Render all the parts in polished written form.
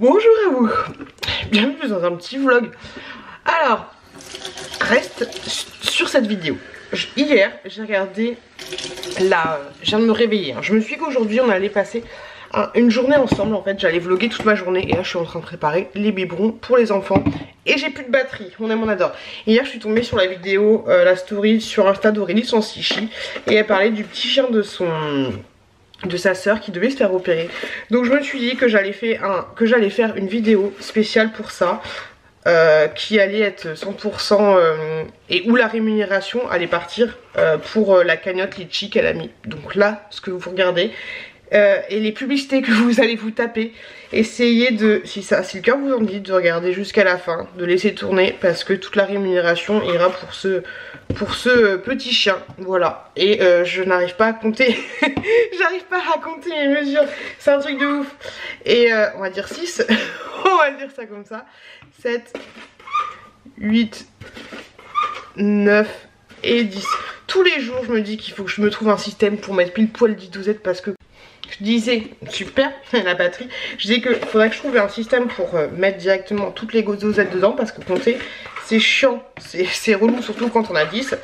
Bonjour à vous, bienvenue dans un petit vlog. Alors, reste sur cette vidéo. Hier, j'ai regardé je viens de me réveiller. Je me suis dit qu'aujourd'hui on allait passer une journée ensemble. En fait, j'allais vlogger toute ma journée. Et là, je suis en train de préparer les biberons pour les enfants. Et j'ai plus de batterie, on aime, on adore. Et hier, je suis tombée sur la vidéo, la story sur Insta d'Aurélie Sansichi. Et elle parlait du petit chien de sa sœur qui devait se faire opérer. Donc je me suis dit que j'allais faire une vidéo spéciale pour ça, qui allait être 100% et où la rémunération allait partir pour la cagnotte Litchi qu'elle a mis. Donc là, ce que vous regardez et les publicités que vous allez vous taper, essayez de, si le cœur vous en dit, de regarder jusqu'à la fin, de laisser tourner, parce que toute la rémunération ira pour ce petit chien. Voilà. Et je n'arrive pas à compter j'arrive pas à compter mes mesures, c'est un truc de ouf. Et on va dire 6 on va dire ça comme ça. 7 8 9 et 10. Tous les jours je me dis qu'il faut que je me trouve un système pour mettre pile poil 10 dosettes, parce que je disais, super, la batterie, je disais qu'il faudrait que je trouve un système pour mettre directement toutes les dosettes dedans, parce que compter, c'est chiant, c'est relou, surtout quand on a 10.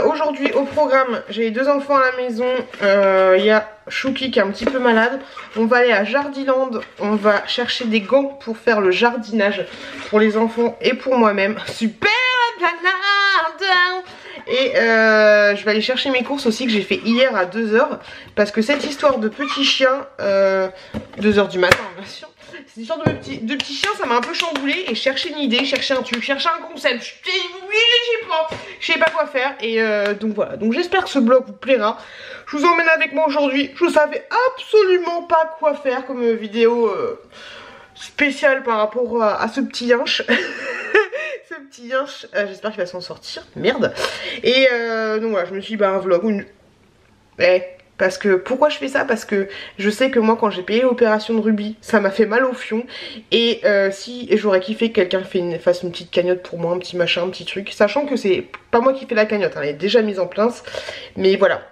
Aujourd'hui, au programme, j'ai 2 enfants à la maison, il y a Chouki qui est un petit peu malade. On va aller à Jardiland, on va chercher des gants pour faire le jardinage pour les enfants et pour moi-même. Super! Et je vais aller chercher mes courses aussi, que j'ai fait hier à 2 h, parce que cette histoire de petit chien, 2 h du matin bien sûr, cette histoire de petit chien, ça m'a un peu chamboulé. Et chercher une idée, chercher un truc, chercher un concept, je sais pas quoi faire. Et donc voilà, donc j'espère que ce vlog vous plaira. Je vous emmène avec moi aujourd'hui. Je savais absolument pas quoi faire comme vidéo spéciale par rapport à ce petit yinche. Ce petit yinche, j'espère qu'il va s'en sortir, merde. Et donc voilà, je me suis dit, bah un vlog, parce que, pourquoi je fais ça? Parce que je sais que moi, quand j'ai payé l'opération de Ruby, ça m'a fait mal au fion. Et si j'aurais kiffé que quelqu'un fasse une petite cagnotte pour moi, un petit machin, un petit truc, sachant que c'est pas moi qui fais la cagnotte, hein, elle est déjà mise en place. Mais voilà,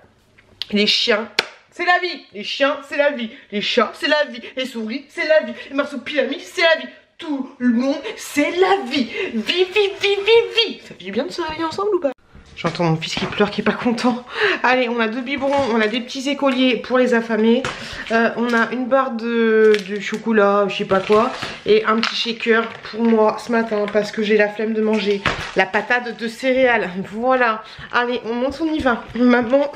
les chiens, c'est la vie. Les chiens, c'est la vie. Les chats, c'est la vie. Les souris, c'est la vie. Les marsupilamis, c'est la vie. Tout le monde, c'est la vie. Vie. Ça fait du bien de se réveiller ensemble ou pas? J'entends mon fils qui pleure, qui est pas content. Allez, on a 2 biberons, on a des petits écoliers pour les affamés. On a une barre de chocolat, je sais pas quoi. Et un petit shaker pour moi ce matin, parce que j'ai la flemme de manger la patate de céréales. Voilà. Allez, on monte, on y va. Maman,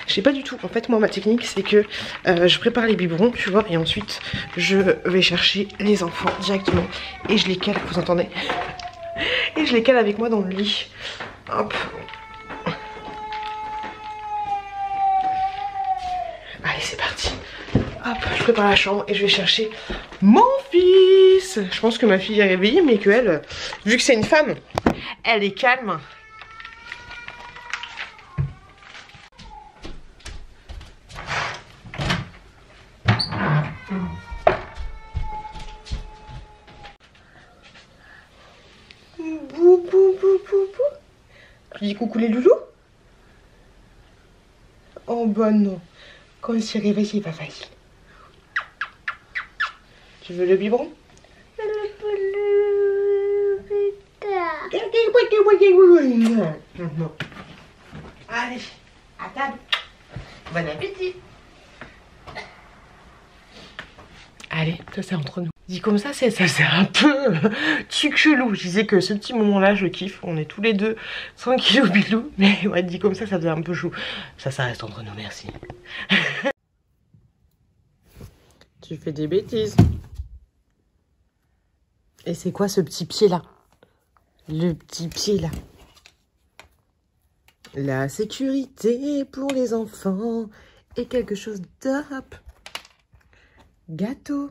je sais pas du tout. En fait, moi, ma technique, c'est que je prépare les biberons, tu vois. Et ensuite, je vais chercher les enfants directement. Et je les cale, vous entendez? Et je les cale avec moi dans le lit. Hop. Allez, c'est parti. Hop, je prépare la chambre et je vais chercher mon fils. Je pense que ma fille est réveillée, mais qu'elle, vu que c'est une femme, elle est calme. Tu dis coucou les loulous? Oh bah non. Quand il s'est réveillé, c'est pas facile. Tu veux le biberon? Allez, à table. Bon appétit. Allez, ça c'est entre nous. Dit comme ça, c'est un peu truc chelou. Je disais que ce petit moment-là, je kiffe. On est tous les deux tranquilles au bilou. Mais ouais, dit comme ça faisait un peu chou. Ça reste entre nous, merci. Tu fais des bêtises. Et c'est quoi ce petit pied-là? Le petit pied là. La sécurité pour les enfants est quelque chose d'hop. Gâteau.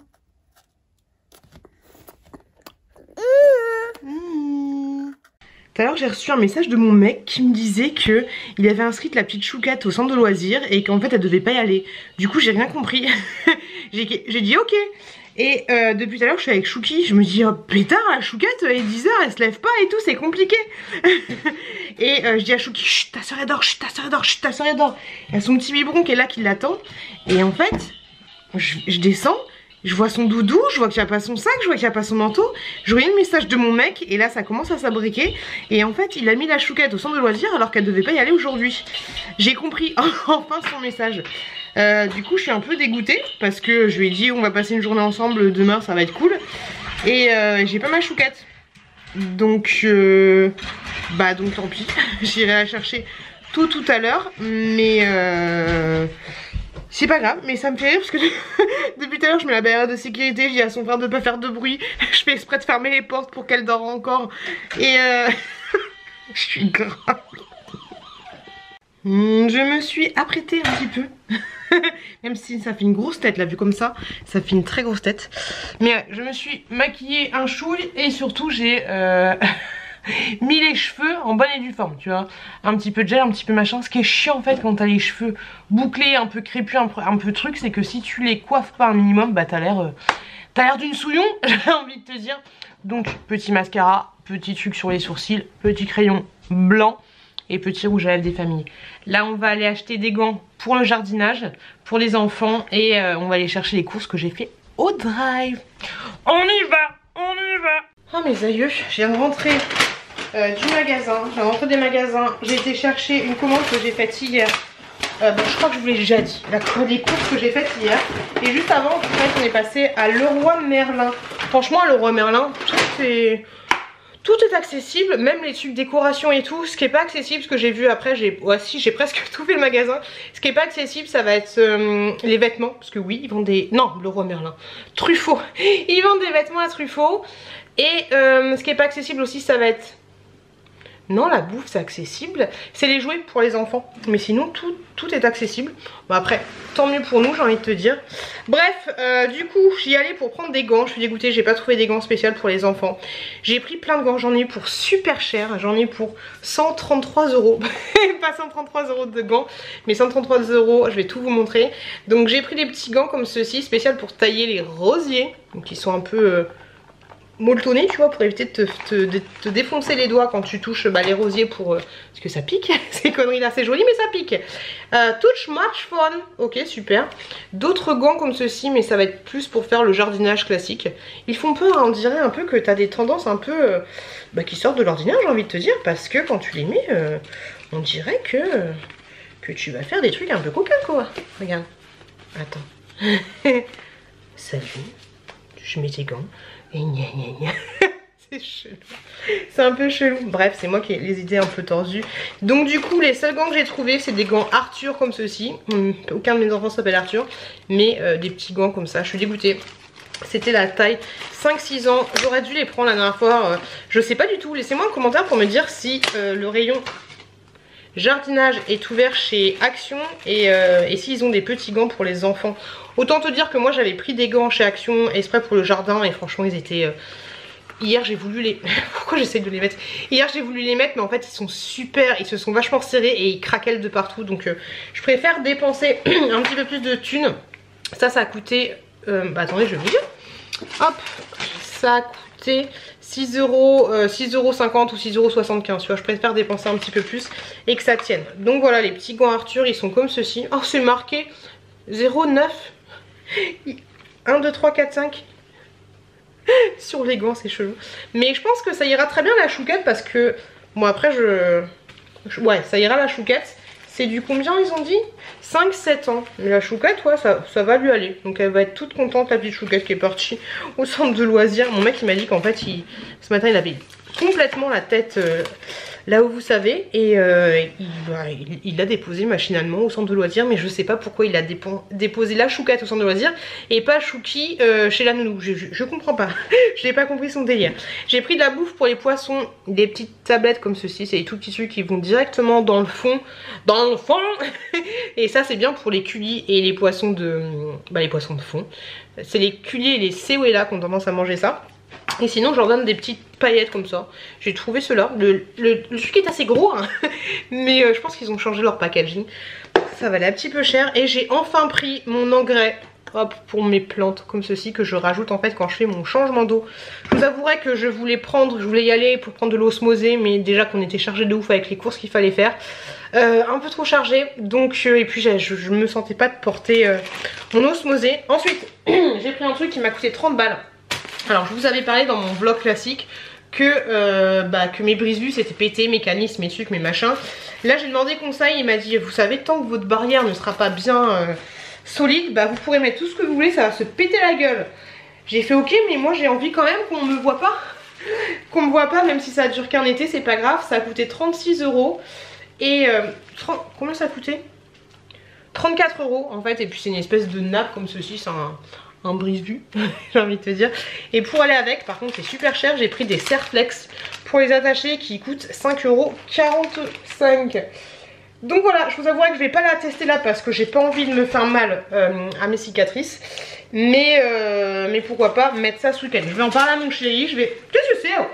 Tout à l'heure j'ai reçu un message de mon mec qui me disait que il avait inscrit la petite choucate au centre de loisirs et qu'en fait elle devait pas y aller. Du coup j'ai rien compris. J'ai dit ok. Et depuis tout à l'heure je suis avec Chouki, je me dis oh pétard la choucate, il est 10 h, elle se lève pas et tout, c'est compliqué. Et je dis à Chouki, chut ta soeur elle dort, chut ta soeur elle dort, chut ta soeur elle dort. Il y a son petit biberon qui est là qui l'attend. Et en fait je descends Je vois son doudou, je vois qu'il n'y a pas son sac, je vois qu'il n'y a pas son manteau. Je voyais le message de mon mec et là ça commence à s'abriquer. Et en fait il a mis la chouquette au centre de loisirs alors qu'elle devait pas y aller aujourd'hui. J'ai compris enfin son message. Du coup je suis un peu dégoûtée parce que je lui ai dit on va passer une journée ensemble, demain ça va être cool. Et j'ai pas ma chouquette. Donc donc tant pis. J'irai la chercher tout à l'heure. Mais c'est pas grave, mais ça me fait rire parce que depuis tout à l'heure je mets la barrière de sécurité, je dis à son frère de pas faire de bruit, je fais exprès de fermer les portes pour qu'elle dort encore et je suis grave. Je me suis apprêtée un petit peu, même si ça fait une grosse tête là vu comme ça fait une très grosse tête. Mais je me suis maquillée un chouille et surtout j'ai... mis les cheveux en bonne et due forme, tu vois, un petit peu de gel, un petit peu machin. Ce qui est chiant en fait quand t'as les cheveux bouclés, un peu crépus, un peu truc, c'est que si tu les coiffes pas un minimum, bah t'as l'air d'une souillon, j'ai envie de te dire. Donc petit mascara, petit truc sur les sourcils, petit crayon blanc et petit rouge à lèvres des familles. Là on va aller acheter des gants pour le jardinage, pour les enfants et on va aller chercher les courses que j'ai fait au drive. On y va, on y va. Oh mes aïeux, je viens de rentrer du magasin, j'ai rentré des magasins, j'ai été chercher une commande que j'ai faite hier. Je crois que je vous l'ai déjà dit, les courses que j'ai faites hier. Et juste avant, en fait, on est passé à Leroy Merlin. Franchement, à Leroy Merlin, tout est accessible, même les trucs décoration et tout. Ce qui est pas accessible, ce que j'ai vu après, j'ai presque tout fait le magasin. Ce qui est pas accessible, ça va être les vêtements, parce que oui, ils vendent des... Non, Leroy Merlin, Truffaut. Ils vendent des vêtements à Truffaut. Et ce qui est pas accessible aussi, ça va être... Non, la bouffe c'est accessible, c'est les jouets pour les enfants, mais sinon tout est accessible. Bon après, tant mieux pour nous, j'ai envie de te dire. Bref, du coup j'y allais pour prendre des gants, je suis dégoûtée, j'ai pas trouvé des gants spéciaux pour les enfants. J'ai pris plein de gants, j'en ai eu pour super cher, j'en ai eu pour 133 €. Pas 133 € de gants, mais 133 €, je vais tout vous montrer. Donc j'ai pris des petits gants comme ceci, spécial pour tailler les rosiers, donc ils sont un peu... molletonné, tu vois, pour éviter de te défoncer les doigts quand tu touches les rosiers pour... parce que ça pique, ces conneries là, c'est joli mais ça pique. Touch March Phone, ok super. D'autres gants comme ceci, mais ça va être plus pour faire le jardinage classique. Ils font peur, hein, on dirait un peu que tu as des tendances un peu qui sortent de l'ordinaire, j'ai envie de te dire, parce que quand tu les mets, on dirait que tu vas faire des trucs un peu coquins quoi. Regarde, attends. Salut, je mets tes gants. Et gna gna gna. C'est chelou. C'est un peu chelou. Bref, c'est moi qui ai les idées un peu tordues. Donc du coup, les seuls gants que j'ai trouvés, c'est des gants Arthur comme ceci. Aucun de mes enfants s'appelle Arthur. Mais des petits gants comme ça. Je suis dégoûtée. C'était la taille 5-6 ans. J'aurais dû les prendre la dernière fois. Je sais pas du tout. Laissez-moi un commentaire pour me dire si le rayon jardinage est ouvert chez Action et s'ils ont des petits gants pour les enfants. Autant te dire que moi j'avais pris des gants chez Action exprès pour le jardin et franchement ils étaient... Hier j'ai voulu les... Pourquoi j'essaie de les mettre? Hier j'ai voulu les mettre mais en fait ils sont super, ils se sont vachement serrés et ils craquellent de partout. Donc je préfère dépenser un petit peu plus de thunes. Ça a coûté... attendez, je vais vous dire. Hop, ça a coûté 6 €, 6,50 € ou 6,75 €. Tu vois, je préfère dépenser un petit peu plus et que ça tienne. Donc voilà, les petits gants Arthur, ils sont comme ceci. Oh, c'est marqué 0,9. 1, 2, 3, 4, 5. Sur les gants, c'est chelou. Mais je pense que ça ira très bien la chouquette parce que... Bon, après, ouais, ça ira la chouquette. C'est du combien ils ont dit? 5-7 ans. Mais la chouquette, ouais, ça va lui aller. Donc elle va être toute contente, la petite chouquette qui est partie au centre de loisirs. Mon mec il m'a dit qu'en fait, ce matin il avait complètement la tête là où vous savez. Et il l'a déposé machinalement au centre de loisirs. Mais je sais pas pourquoi il a déposé la chouquette au centre de loisirs et pas Chouki chez la nounou. Je comprends pas. Je n'ai pas compris son délire. J'ai pris de la bouffe pour les poissons. Des petites tablettes comme ceci. C'est des tout petits trucs qui vont directement dans le fond. Dans le fond. Et ça c'est bien pour les culiers et les poissons de... les poissons de fond. C'est les culiers et les séouélas qui ont tendance à manger ça. Et sinon je leur donne des petites paillettes comme ça. J'ai trouvé cela. Le truc est assez gros hein. Mais je pense qu'ils ont changé leur packaging. Ça valait un petit peu cher. Et j'ai enfin pris mon engrais hop, pour mes plantes comme ceci que je rajoute en fait quand je fais mon changement d'eau. Je vous avouerai que je voulais y aller pour prendre de l'osmosée, mais déjà qu'on était chargé de ouf avec les courses qu'il fallait faire. Un peu trop chargé, donc et puis je me sentais pas de porter mon osmosée. Ensuite j'ai pris un truc qui m'a coûté 30 balles. Alors je vous avais parlé dans mon vlog classique que mes brise-vue s'étaient pété, mes canisses, mes trucs, mes machins. Là j'ai demandé conseil, il m'a dit vous savez, tant que votre barrière ne sera pas bien solide, bah vous pourrez mettre tout ce que vous voulez, ça va se péter la gueule. J'ai fait ok, mais moi j'ai envie quand même qu'on me voit pas. Qu'on me voit pas, même si ça dure qu'un été, c'est pas grave. Ça a coûté 36 € et combien ça a coûté? 34 € en fait, et puis c'est une espèce de nappe comme ceci, c'est un brise-vue j'ai envie de te dire. Et pour aller avec, par contre c'est super cher, j'ai pris des Serflex pour les attacher qui coûtent 5,45 €. Donc voilà, je vous avouerai que je vais pas la tester là parce que j'ai pas envie de me faire mal à mes cicatrices. Mais pourquoi pas mettre ça ce week-end. Je vais en parler à mon chéri, je vais... Qu'est-ce que c'est oh.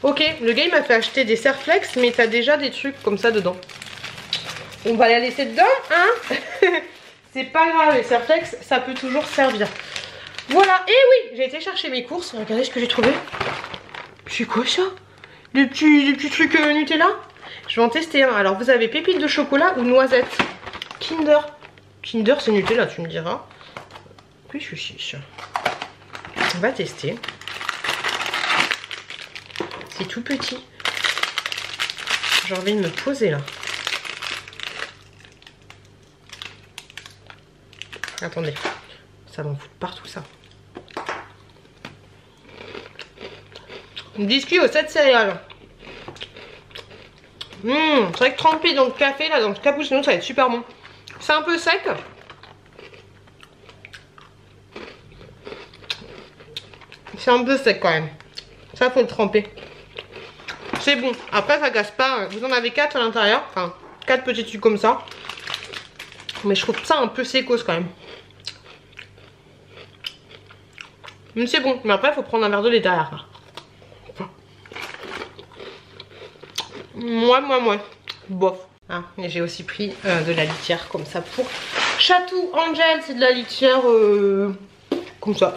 Ok, le gars il m'a fait acheter des Serflex, mais t'as déjà des trucs comme ça dedans. On va les laisser dedans, hein. C'est pas grave, les Serflex, ça peut toujours servir. Voilà, et oui, j'ai été chercher mes courses. Regardez ce que j'ai trouvé. C'est quoi ça? Des petits trucs Nutella. Je vais en tester un. Alors vous avez pépites de chocolat ou noisettes? Kinder. Kinder c'est Nutella, tu me diras. Oui, je suis. On va tester. C'est tout petit. J'ai envie de me poser là. Attendez, ça m'en fout partout ça. Biscuit aux 7 céréales. C'est vrai que trempé dans le café, là, dans le cappuccino, ça va être super bon. C'est un peu sec. C'est un peu sec quand même. Ça, faut le tremper. C'est bon. Après, ça casse pas. Vous en avez 4 à l'intérieur. Enfin, 4 petits trucs comme ça. Mais je trouve ça un peu sécos quand même. Mais c'est bon. Mais après, il faut prendre un verre de lait derrière. Moi. Bof. Ah, et j'ai aussi pris de la litière comme ça pour Chatou Angel. C'est de la litière comme ça.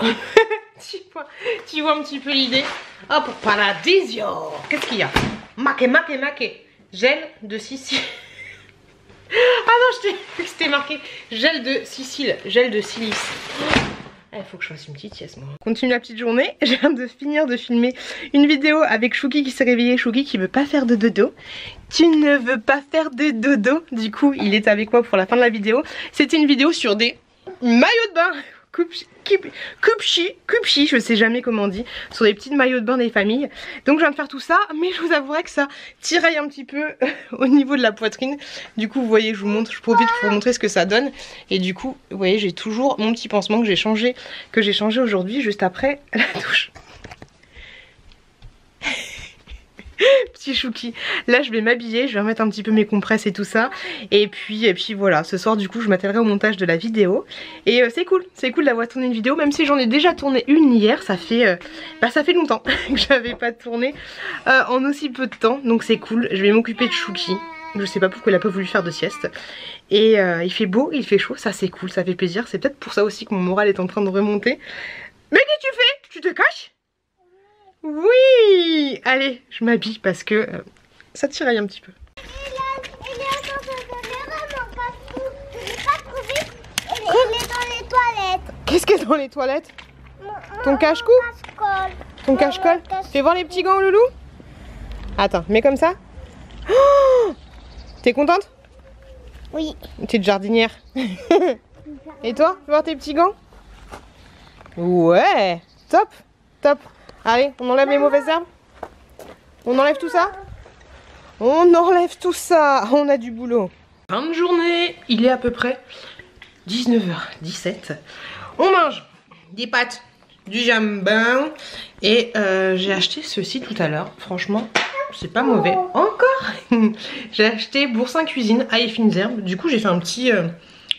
tu vois un petit peu l'idée. Oh, pour Paradisio. Qu'est-ce qu'il y a? Make. Gel de Sicile. Ah non, c'était marqué gel de Sicile. Gel de silice. Il faut que je fasse une petite sieste moi. Continue la petite journée. Je viens de finir de filmer une vidéo avec Chouki qui s'est réveillé. Chouki qui veut pas faire de dodo. Tu ne veux pas faire de dodo. Du coup il est avec moi pour la fin de la vidéo. C'était une vidéo sur des maillots de bain. Cupchi, je sais jamais comment on dit, sur des petites maillots de bain des familles. Donc je viens de faire tout ça, mais je vous avouerai que ça tiraille un petit peu au niveau de la poitrine. Du coup vous voyez, je profite pour vous montrer ce que ça donne. Et du coup vous voyez, j'ai toujours mon petit pansement que j'ai changé aujourd'hui juste après la douche. Petit Chouki. Là je vais m'habiller, je vais remettre un petit peu mes compresses et tout ça. Et puis voilà, ce soir du coup je m'attellerai au montage de la vidéo. Et c'est cool d'avoir tourné une vidéo, même si j'en ai déjà tourné une hier. Ça fait longtemps que j'avais pas tourné en aussi peu de temps. Donc c'est cool, je vais m'occuper de Chouki. Je sais pas pourquoi il a pas voulu faire de sieste. Et il fait beau, il fait chaud, ça c'est cool, ça fait plaisir. C'est peut-être pour ça aussi que mon moral est en train de remonter. Mais qu'est-ce que tu fais? Tu te caches? Oui! Allez, je m'habille parce que ça tiraille un petit peu. Qu'est-ce qu'il y a dans les toilettes? Ton cache-cou? Ton cache-colle? Fais voir les petits gants, loulou? Attends, mets comme ça. Oh, t'es contente? Oui. Petite jardinière. Et toi? Fais voir tes petits gants? Ouais! Top! Allez, on enlève les mauvaises herbes. On enlève tout ça. On enlève tout ça. On a du boulot. Fin de journée. Il est à peu près 19h17. On mange des pâtes, du jambon. Et j'ai acheté ceci tout à l'heure. Franchement, c'est pas mauvais. Encore. J'ai acheté Boursin Cuisine à fines herbes. Du coup, j'ai fait un petit...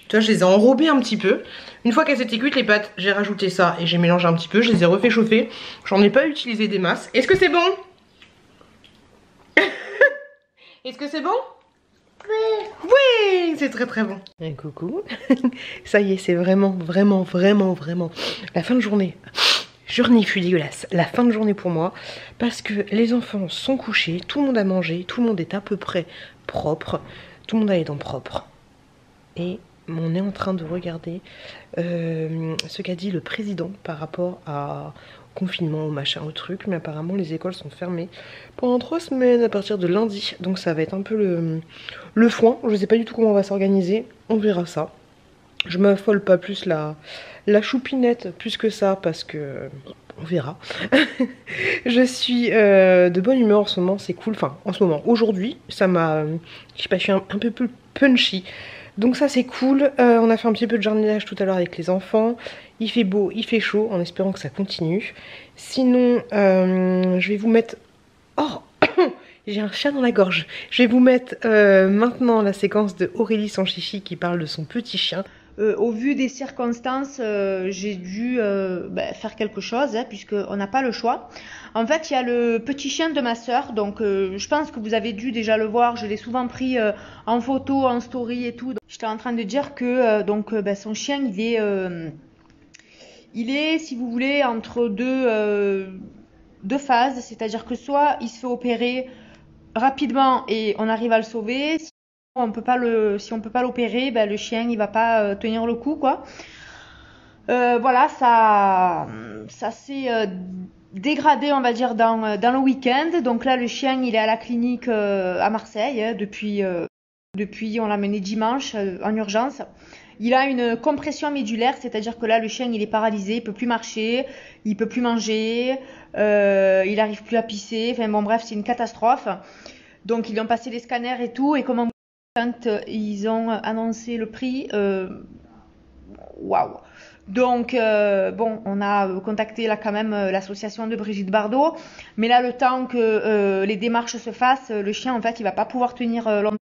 tu vois, je les ai enrobées un petit peu. Une fois qu'elles étaient cuites les pâtes, j'ai rajouté ça et j'ai mélangé un petit peu. Je les ai refait chauffer. J'en ai pas utilisé des masses. Est-ce que c'est bon? Est-ce que c'est bon? Oui, c'est très très bon. Et coucou. Ça y est, c'est vraiment la fin de journée. Journée fut dégueulasse. La fin de journée pour moi. Parce que les enfants sont couchés, tout le monde a mangé, tout le monde est à peu près propre. Tout le monde a les dents propres. Et on est en train de regarder ce qu'a dit le président par rapport à confinement, au machin, au truc. Mais apparemment les écoles sont fermées pendant 3 semaines à partir de lundi. Donc ça va être un peu le foin. Je sais pas du tout comment on va s'organiser. On verra ça. Je m'affole pas plus la choupinette plus que ça parce que on verra. Je suis de bonne humeur en ce moment, c'est cool. Enfin, en ce moment, aujourd'hui, ça m'a... Je sais pas, je suis un peu plus punchy. Donc ça, c'est cool. On a fait un petit peu de jardinage tout à l'heure avec les enfants. Il fait beau, il fait chaud, en espérant que ça continue. Sinon, je vais vous mettre... Oh j'ai un chat dans la gorge. Je vais vous mettre maintenant la séquence de Aurélie sans chichi qui parle de son petit chien. Au vu des circonstances, j'ai dû faire quelque chose, hein, puisqu'on n'a pas le choix. En fait, il y a le petit chien de ma sœur, donc je pense que vous avez dû déjà le voir, je l'ai souvent pris en photo, en story et tout. J'étais en train de dire que son chien, il est, si vous voulez, entre deux phases, c'est-à-dire que soit il se fait opérer rapidement et on arrive à le sauver. Si on peut pas l'opérer, le chien il va pas tenir le coup, quoi. Voilà, ça s'est dégradé, on va dire, dans le week-end. Donc là, le chien il est à la clinique à Marseille, hein, depuis on l'a mené dimanche en urgence. Il a une compression médulaire, c'est-à-dire que là, le chien il est paralysé, il peut plus marcher, il peut plus manger, il arrive plus à pisser. Enfin bon, bref, c'est une catastrophe. Donc ils ont passé les scanners et tout, et quand ils ont annoncé le prix, waouh. Donc on a contacté là quand même l'association de Brigitte Bardot, mais là le temps que les démarches se fassent, le chien en fait il va pas pouvoir tenir longtemps.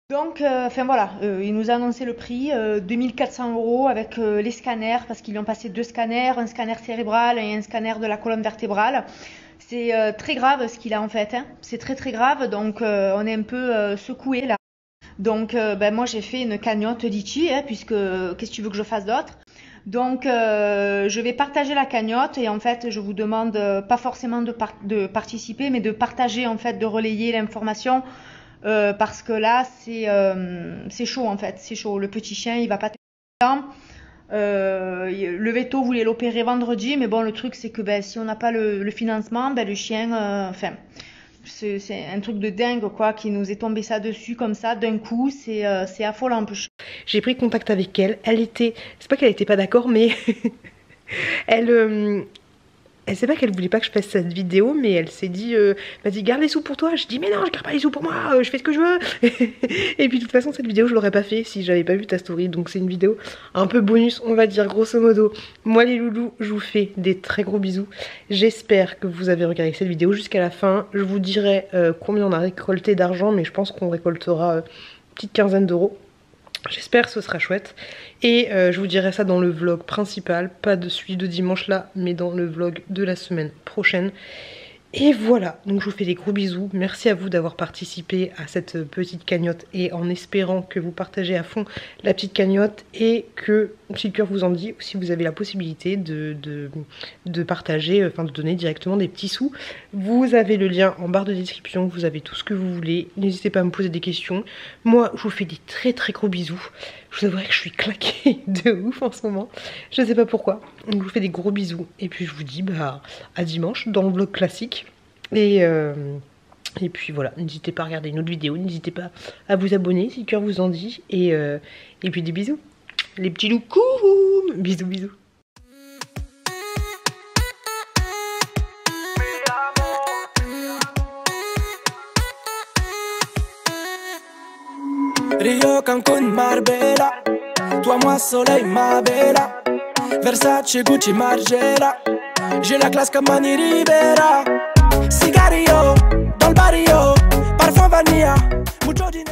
Donc, voilà, il nous a annoncé le prix, 2400 € avec les scanners, parce qu'ils lui ont passé 2 scanners, un scanner cérébral et un scanner de la colonne vertébrale. C'est très grave ce qu'il a en fait, hein. C'est très très grave, donc on est un peu secoué là. Donc, moi j'ai fait une cagnotte Litchi, hein, puisque qu'est-ce que tu veux que je fasse d'autre? Donc, je vais partager la cagnotte et en fait, je vous demande pas forcément de participer, mais de partager en fait, de relayer l'information. Parce que là c'est chaud en fait, c'est chaud. Le petit chien il va pas tenir. Le veto voulait l'opérer vendredi, mais bon le truc c'est que si on n'a pas le financement, le chien, c'est un truc de dingue quoi, qui nous est tombé ça dessus comme ça d'un coup, c'est affolant. J'ai pris contact avec elle, c'est pas qu'elle était pas d'accord, mais elle sait pas qu'elle voulait pas que je fasse cette vidéo, mais elle s'est dit vas-y garde les sous pour toi. Je dis mais non, je garde pas les sous pour moi, je fais ce que je veux. Et puis de toute façon cette vidéo je l'aurais pas fait si j'avais pas vu ta story. Donc c'est une vidéo un peu bonus, on va dire, grosso modo. Moi les loulous, je vous fais des très gros bisous. J'espère que vous avez regardé cette vidéo jusqu'à la fin. Je vous dirai combien on a récolté d'argent, mais je pense qu'on récoltera une petite quinzaine d'euros. J'espère que ce sera chouette. Et je vous dirai ça dans le vlog principal. Pas de celui de dimanche là, mais dans le vlog de la semaine prochaine. Et voilà, donc je vous fais des gros bisous. Merci à vous d'avoir participé à cette petite cagnotte. Et en espérant que vous partagez à fond la petite cagnotte. Et que, si le cœur vous en dit, si vous avez la possibilité de partager, enfin de donner directement des petits sous. Vous avez le lien en barre de description. Vous avez tout ce que vous voulez. N'hésitez pas à me poser des questions. Moi, je vous fais des très très gros bisous. Je vous avouerai que je suis claquée de ouf en ce moment. Je sais pas pourquoi. Donc je vous fais des gros bisous. Et puis je vous dis à dimanche dans le vlog classique. Et puis voilà, n'hésitez pas à regarder une autre vidéo. N'hésitez pas à vous abonner si le cœur vous en dit. Et puis des bisous. Les petits loups, coucou. Bisous bisous. Rio, Cancun, Marbella. Toi, moi, soleil, ma bella. Versace, Gucci, Margiela. J'ai la classe comme Mani Rivera. Cigarillo, dans le barrio. Parfum vanilla, mucho dinero.